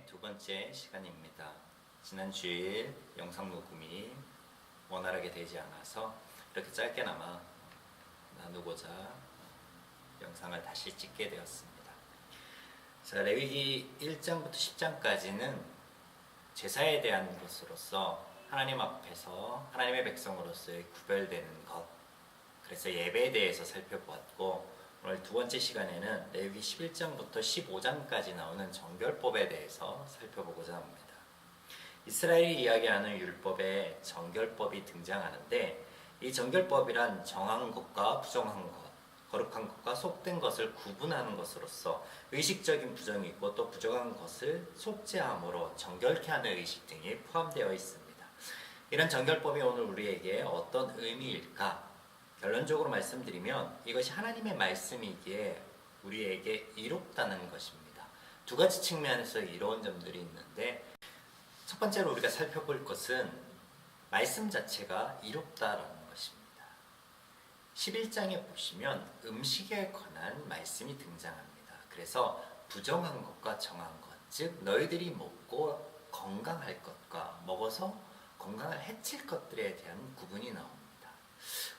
두 번째 시간입니다. 지난 주일 영상 녹음이 원활하게 되지 않아서 이렇게 짧게나마 나누고자 영상을 다시 찍게 되었습니다. 자, 레위기 1장부터 10장까지는 제사에 대한 것으로서 하나님 앞에서 하나님의 백성으로서의 구별되는 것, 그래서 예배에 대해서 살펴보았고, 오늘 두 번째 시간에는 레위기 11장부터 15장까지 나오는 정결법에 대해서 살펴보고자 합니다. 이스라엘이 이야기하는 율법에 정결법이 등장하는데, 이 정결법이란 정한 것과 부정한 것, 거룩한 것과 속된 것을 구분하는 것으로서 의식적인 부정이 있고 또 부정한 것을 속죄함으로 정결케 하는 의식 등이 포함되어 있습니다. 이런 정결법이 오늘 우리에게 어떤 의미일까? 결론적으로 말씀드리면 이것이 하나님의 말씀이기에 우리에게 이롭다는 것입니다. 두 가지 측면에서 이로운 점들이 있는데, 첫 번째로 우리가 살펴볼 것은 말씀 자체가 이롭다라는 것입니다. 11장에 보시면 음식에 관한 말씀이 등장합니다. 그래서 부정한 것과 정한 것, 즉 너희들이 먹고 건강할 것과 먹어서 건강을 해칠 것들에 대한 구분이 나옵니다.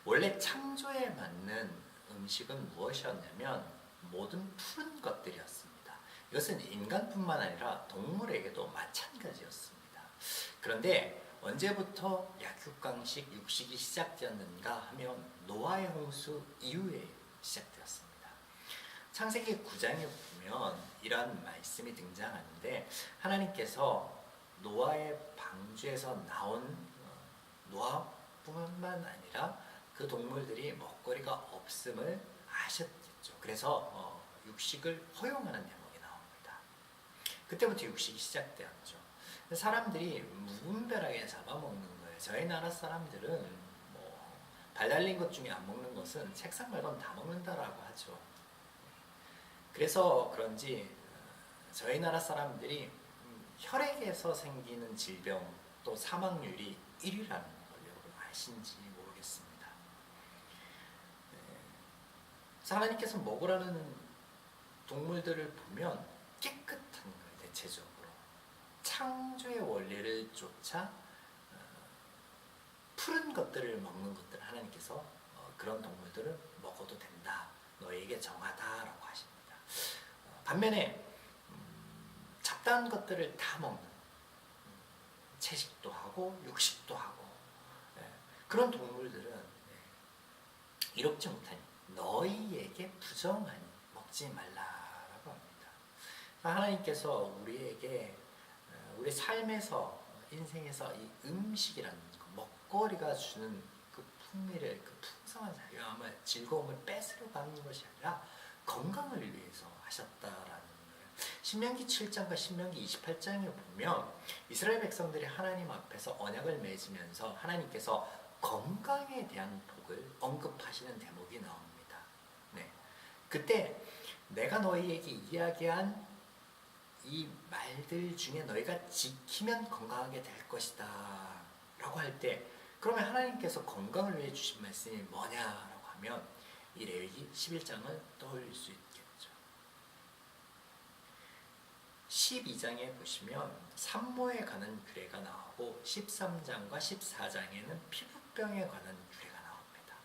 원래 창조에 맞는 음식은 무엇이었냐면 모든 푸른 것들이었습니다. 이것은 인간뿐만 아니라 동물에게도 마찬가지였습니다. 그런데 언제부터 약육강식, 육식이 시작되었는가 하면 노아의 홍수 이후에 시작되었습니다. 창세기 9장에 보면 이러한 말씀이 등장하는데, 하나님께서 노아의 방주에서 나온 노아뿐만 아니라 그 동물들이 먹거리가 없음을 아셨겠죠. 그래서 육식을 허용하는 대목이 나옵니다. 그때부터 육식이 시작되었죠. 사람들이 무분별하게 잡아먹는 거예요. 저희 나라 사람들은 발 달린 것 중에 안 먹는 것은 책상 말고는 다 먹는다라고 하죠. 그래서 그런지 저희 나라 사람들이 혈액에서 생기는 질병 또 사망률이 1위라는 걸 여러분 아신지 모르겠습니다. 하나님께서 먹으라는 동물들을 보면 깨끗한 거예요. 대체적으로 창조의 원리를 쫓아 푸른 것들을 먹는 것들, 하나님께서 그런 동물들을 먹어도 된다, 너에게 정하다라고 하십니다. 반면에 잡다한 것들을 다 먹는, 채식도 하고 육식도 하고 그런 동물들은 이롭지 못하니 너희에게 부정하니 먹지 말라라고 합니다. 하나님께서 우리에게 우리 삶에서, 인생에서 이 음식이라는 것, 먹거리가 주는 그 풍미를, 그 풍성한 자유함을, 즐거움을 뺏으려고 하는 것이 아니라 건강을 위해서 하셨다라는 거예요. 신명기 7장과 신명기 28장에 보면 이스라엘 백성들이 하나님 앞에서 언약을 맺으면서 하나님께서 건강에 대한 복을 언급하시는 대목이 나옵니다. 그때 내가 너희에게 이야기한 이 말들 중에 너희가 지키면 건강하게 될 것이다 라고 할 때, 그러면 하나님께서 건강을 위해 주신 말씀이 뭐냐라고 하면 이 레위기 11장을 떠올릴 수 있겠죠. 12장에 보시면 산모에 관한 규례가 나오고 13장과 14장에는 피부병에 관한 규례가 나옵니다.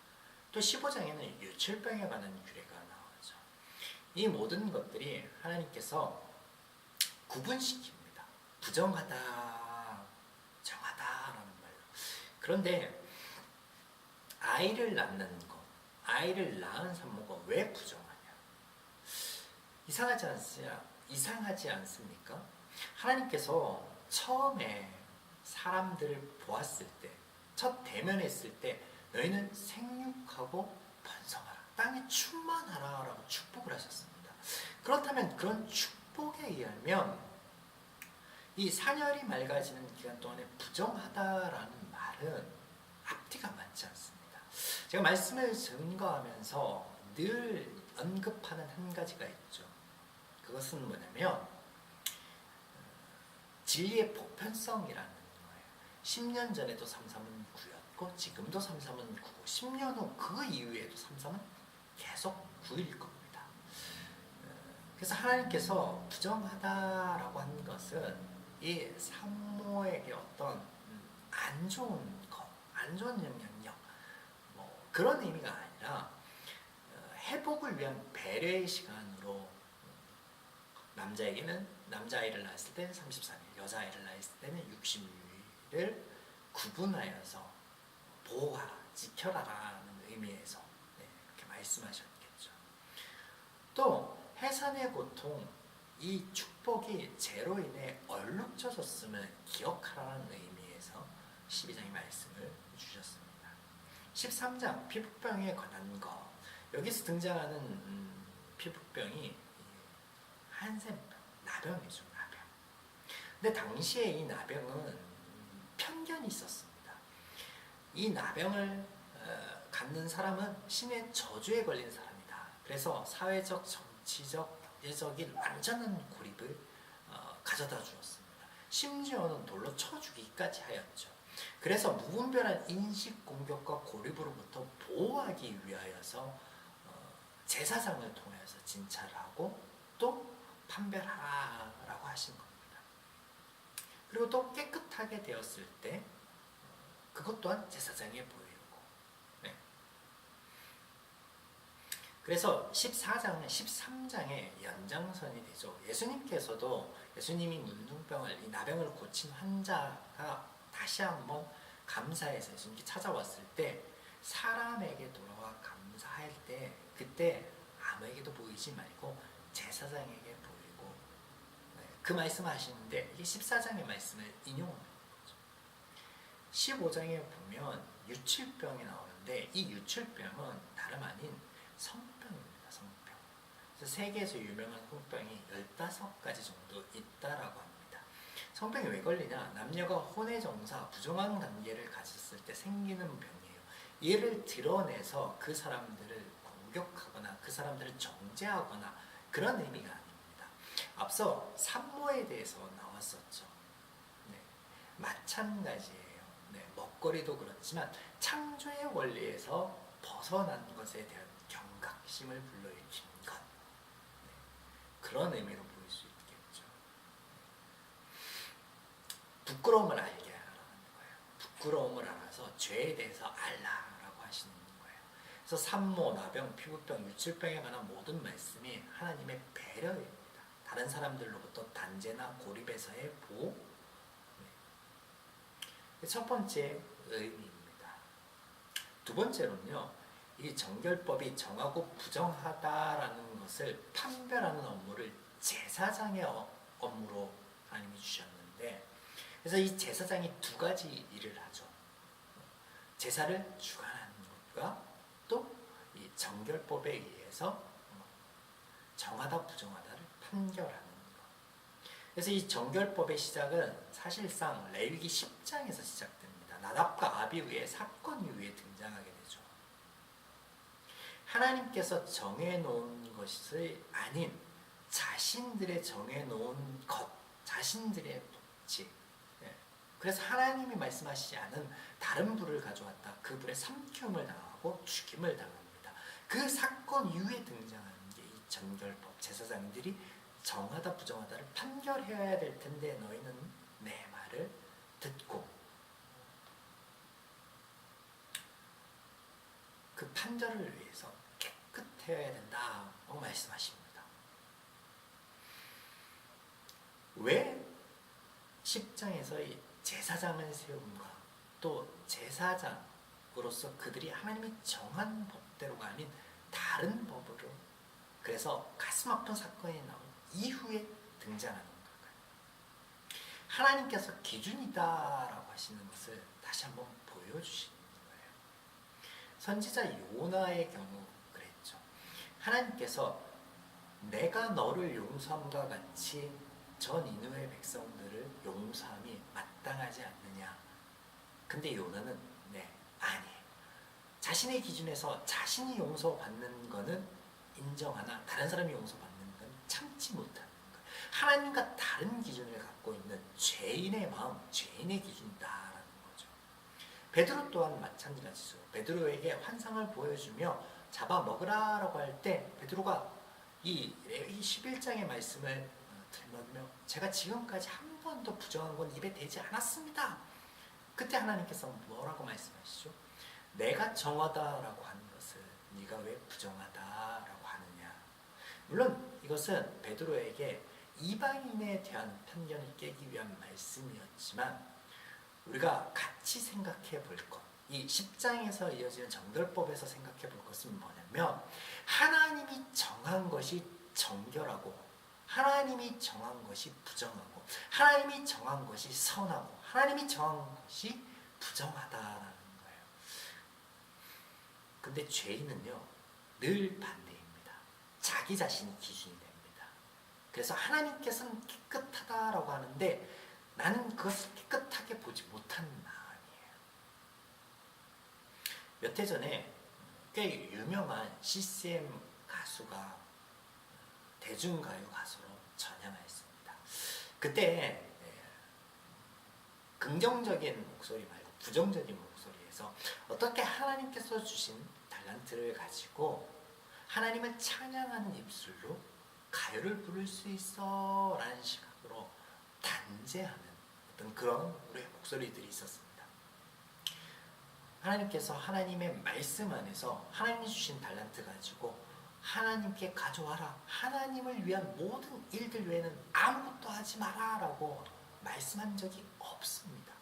또 15장에는 유출병에 관한 규례가 나오죠. 이 모든 것들이 하나님께서 구분시킵니다. 부정하다, 정하다라는 말로. 그런데 아이를 낳는 것, 아이를 낳은 산모가 왜 부정하냐? 이상하지 않습니까? 하나님께서 처음에 사람들을 보았을 때, 첫 대면했을 때 너희는 생육하고 번성하라, 땅에 충만하라 라고 축복을 하셨습니다. 그렇다면 그런 축복에 의하면 이 사년이 맑아지는 기간 동안에 부정하다라는 말은 앞뒤가 맞지 않습니다. 제가 말씀을 증거하면서 늘 언급하는 한 가지가 있죠. 그것은 뭐냐면 진리의 보편성이라는 거예요. 10년 전에도 3.3은 9였고 지금도 3.3은 9고 10년 후 그 이후에도 3.3은 계속 9일 겁니다. 그래서 하나님께서 부정하다라고 하는 것은 이 산모에게 어떤 안 좋은 것, 안 좋은 영향력, 뭐 그런 의미가 아니라 회복을 위한 배려의 시간으로 남자에게는 남자아이를 낳았을 때는 33일, 여자아이를 낳았을 때는 66일을 구분하여서 보호하라, 지켜라라는 의미에서 이렇게 말씀하셨겠죠. 또 해산의 고통, 이 축복이 죄로 인해 얼룩져졌음을 기억하라는 의미에서 12장의 말씀을 주셨습니다. 13장 피부병에 관한 것, 여기서 등장하는 피부병이 한센병, 나병이죠. 나병. 근데 당시에 이 나병은 편견이 있었습니다. 이 나병을 갖는 사람은 신의 저주에 걸린 사람이다. 그래서 사회적, 정치적, 경제적인 완전한 고립을 가져다 주었습니다. 심지어는 돌로 쳐 죽이기까지 하였죠. 그래서 무분별한 인식 공격과 고립으로부터 보호하기 위하여서 제사장을 통해서 진찰하고 또 판별하라라고 하신 겁니다. 그리고 또 깨끗하게 되었을 때 그것 또한 제사장에 보이고, 네. 그래서 14장은 13장의 연장선이 되죠. 예수님이 문둥병을, 이 나병을 고친 환자가 다시 한번 감사해서 예수님께 찾아왔을 때 사람에게 돌아와 감사할 때 그때 아무에게도 보이지 말고 제사장에게 보이고, 그 말씀하시는데 이게 14장의 말씀을 인용하는 거죠. 15장에 보면 유출병이 나오는데 이 유출병은 다름 아닌 성병입니다. 성병. 그래서 세계에서 유명한 성병이 15가지 정도 있다라고 합니다. 성병이 왜 걸리냐? 남녀가 혼외정사, 부정한 관계를 가졌을 때 생기는 병이에요. 이를 드러내서 그 사람들을 공격하거나 그 사람들을 정죄하거나 그런 의미가 아닙니다. 앞서 산모에 대해서 나왔었죠. 네, 마찬가지예요. 네, 먹거리도 그렇지만 창조의 원리에서 벗어난 것에 대한 경각심을 불러일으킨 것. 네, 그런 의미로 보일 수 있겠죠. 부끄러움을 알게 하라는 거예요. 부끄러움을 알아서 죄에 대해서 알라라고 하시는 거예요. 그래서 산모, 나병, 피부병, 유출병에 관한 모든 말씀이 하나님의 배려입니다. 다른 사람들로부터 단죄나 고립에서의 보호. 네. 첫 번째 의미입니다. 두 번째로는요, 이 정결법이 정하고 부정하다라는 것을 판별하는 업무를 제사장의 업무로 하나님이 주셨는데, 그래서 이 제사장이 두 가지 일을 하죠. 제사를 주관하는 것과 또 이 정결법에 의해서 정하다 부정하다를 판결하는 것. 그래서 이 정결법의 시작은 사실상 레위기 10장에서 시작됩니다. 나답과 아비후의 사건 이후에 등장하게 되죠. 하나님께서 정해놓은 것이 아닌 자신들의 정해놓은 것, 자신들의 법칙. 그래서 하나님이 말씀하시지 않은 다른 불을 가져왔다. 그 불에 삼키움을 당하고 죽임을 당합니다. 그 사건 이후에 등장하는 게 이 정결법. 제사장들이 정하다 부정하다를 판결해야 될 텐데 너희는 내 말을 듣고 그 판결을 위해서 깨끗해야 된다고 말씀하십니다. 왜 10장에서 이 제사장을 세움과 또 제사장으로서 그들이 하나님이 정한 법대로가 아닌 다른 법으로, 그래서 가슴 아픈 사건이 나온 이후에 등장하는 걸까요? 하나님께서 기준이다라고 하시는 것을 다시 한번 보여주시는 거예요. 선지자 요나의 경우 그랬죠. 하나님께서 내가 너를 용서함과 같이 전 니느웨 백성들을 용서함이 마땅하지 않느냐. 근데 요나는 아니에요. 자신의 기준에서 자신이 용서받는 거는 인정하나 다른 사람이 용서받는 건 참지 못하는 거예요. 하나님과 다른 기준을 갖고 있는 죄인의 마음, 죄인의 기준이다라는 거죠. 베드로 또한 마찬가지죠. 베드로에게 환상을 보여주며 잡아먹으라라고 할 때 베드로가 이 레위기 11장의 말씀을 들으며 제가 지금까지 한 번도 부정한 건 입에 대지 않았습니다. 그때 하나님께서 뭐라고 말씀하시죠? 내가 정하다라고 하는 것을 네가 왜 부정하다라고 하느냐. 물론 이것은 베드로에게 이방인에 대한 편견을 깨기 위한 말씀이었지만 우리가 같이 생각해 볼 것, 이 10장에서 이어지는 정결법에서 생각해 볼 것은 뭐냐면 하나님이 정한 것이 정결하고 하나님이 정한 것이 부정하고 하나님이 정한 것이 선하고 하나님이 정한 것이 부정하다라는 거예요. 근데 죄인은요 늘 반대입니다. 자기 자신이 기준이 됩니다. 그래서 하나님께서는 깨끗하다라고 하는데 나는 그것을 깨끗하게 보지 못하는 마음이에요. 몇 해 전에 꽤 유명한 CCM 가수가 대중가요 가수로 전향하였습니다. 그때 긍정적인 목소리 말고 부정적인 목소리에서 어떻게 하나님께서 주신 달란트를 가지고 하나님을 찬양하는 입술로 가요를 부를 수 있어 라는 시각으로 단죄하는 어떤 그런 우리의 목소리들이 있었습니다. 하나님께서 하나님의 말씀 안에서 하나님이 주신 달란트 가지고 하나님께 가져와라. 하나님을 위한 모든 일들 외에는 아무것도 하지 마라 라고 말씀한 적이 없습니다.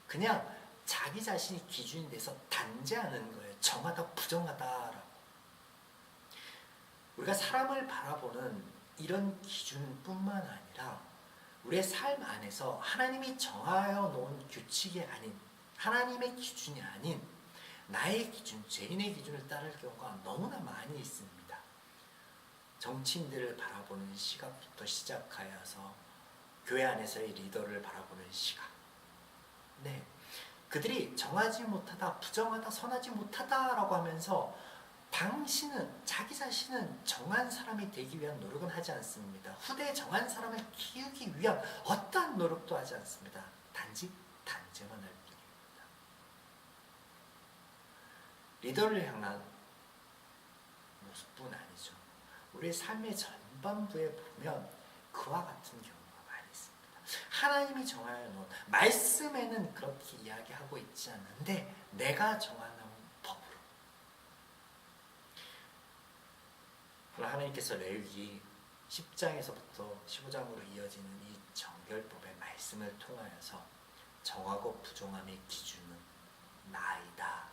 그냥 자기 자신이 기준이 돼서 단죄하는 거예요. 정하다 부정하다라고. 우리가 사람을 바라보는 이런 기준뿐만 아니라 우리의 삶 안에서 하나님이 정하여 놓은 규칙이 아닌 하나님의 기준이 아닌 나의 기준, 죄인의 기준을 따를 경우가 너무나 많이 있습니다. 정치인들을 바라보는 시각부터 시작하여서 교회 안에서의 리더를 바라보는 시각. 네, 그들이 정하지 못하다, 부정하다, 선하지 못하다라고 하면서 당신은, 자기 자신은 정한 사람이 되기 위한 노력은 하지 않습니다. 후대에 정한 사람을 키우기 위한 어떠한 노력도 하지 않습니다. 단지 단죄만 할 뿐입니다. 리더를 향한 모습뿐 아니죠. 우리의 삶의 전반부에 보면 그와 같은 경우가 많이 있습니다. 하나님이 정하여 놓은 말씀에는 그렇게 이야기하고 있지 않는데 내가 정하는 법으로. 그러나 하나님께서 레위기 10장에서부터 15장으로 이어지는 이 정결법의 말씀을 통하여서 정하고 부정함의 기준은 나이다.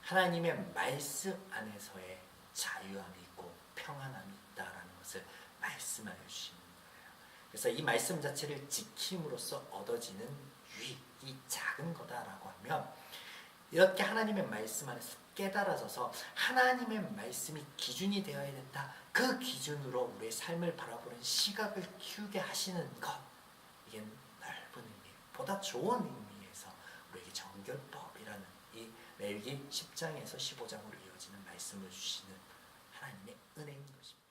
하나님의 말씀 안에서의 자유함이 있고 평안함이 있다라는 것을 말씀하여 주시는 거예요. 그래서 이 말씀 자체를 지킴으로써 얻어지는 유익이 작은 거다라고 하면 이렇게 하나님의 말씀 안에서 깨달아져서 하나님의 말씀이 기준이 되어야 된다. 그 기준으로 우리의 삶을 바라보는 시각을 키우게 하시는 것. 이게 넓은 의미, 보다 좋은 의미에서 우리에게 정결법이라는 이 레위기 10장에서 15장으로 이어지는 말씀을 주시는 하나님의 은혜인 것입니다.